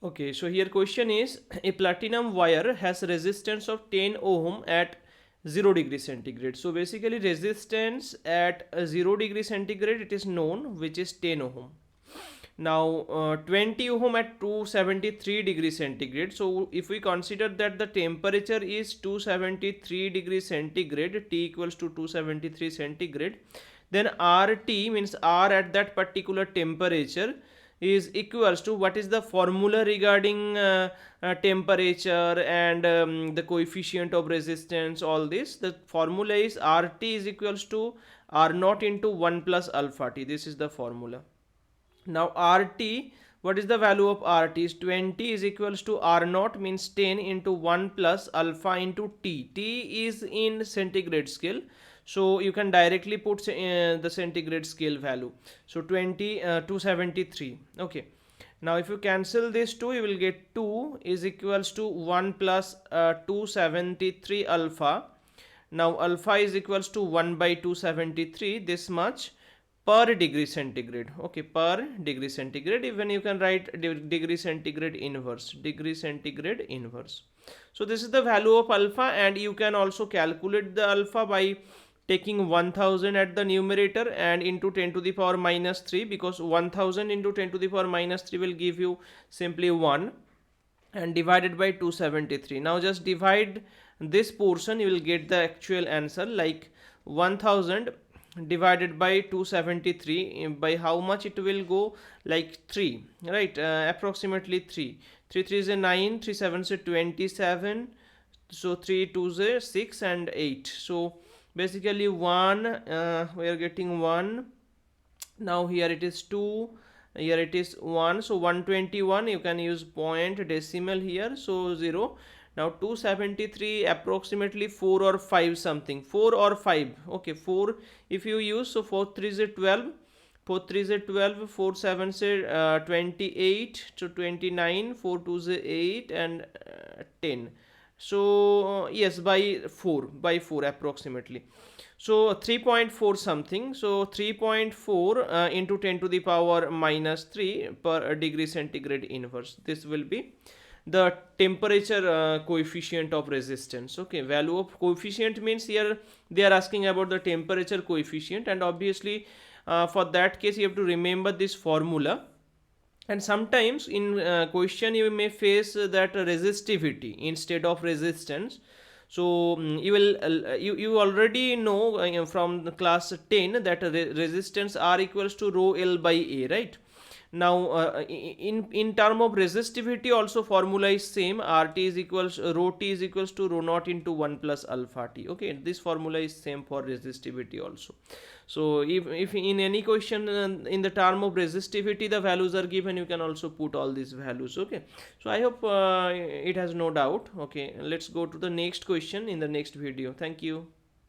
Okay, so here question is, a platinum wire has resistance of 10 ohm at 0 degree centigrade. So basically resistance at 0 degree centigrade, it is known, which is 10 ohm. Now 20 ohm at 273 degrees centigrade. So if we consider that the temperature is 273 degrees centigrade, T equals to 273 centigrade, then RT means R at that particular temperature is equals to, what is the formula regarding temperature and the coefficient of resistance, all this, the formula is RT is equals to R naught into 1 plus alpha T. This is the formula. Now RT, what is the value of RT is 20 is equals to R naught means 10 into 1 plus alpha into T. T is in centigrade scale, so you can directly put the centigrade scale value. So 273. Okay. Now if you cancel this 2, you will get 2 is equals to 1 plus 273 alpha. Now alpha is equals to 1 by 273, this much per degree centigrade. Okay, per degree centigrade. Even you can write degree centigrade inverse, degree centigrade inverse. So this is the value of alpha, and you can also calculate the alpha by taking 1000 at the numerator and into 10 to the power minus 3, because 1000 into 10 to the power minus 3 will give you simply 1, and divided by 273. Now just divide this portion, you will get the actual answer, like 1000 divided by 273, by how much it will go, like 3, right? Approximately 3. 3 3 is a 9, 3 7 is 27, so 3 2 is 6 and 8. So basically 1, we are getting 1. Now here it is 2, here it is 1, so 121, you can use point decimal here, so 0. Now 273 approximately 4 or 5 something, 4 or 5. Okay, 4 if you use, so 4 3 is 12, 4 3 is 12, 4 7 is 28, so 29, 4 2 is 8 and 10. So yes, by 4 approximately, so 3.4 something, so 3.4 into 10 to the power minus 3 per degree centigrade inverse. This will be the temperature coefficient of resistance. Okay, value of coefficient means here they are asking about the temperature coefficient, and obviously for that case you have to remember this formula. And sometimes in question you may face that resistivity instead of resistance. So you will you already know from the class 10 that resistance R equals to rho L by A, right? Now in term of resistivity also formula is same, RT is equals rho T is equals to rho naught into 1 plus alpha T. Okay, this formula is same for resistivity also. So if in any question in the term of resistivity the values are given, you can also put all these values. Okay, so I hope it has no doubt. Okay, let's go to the next question in the next video. Thank you.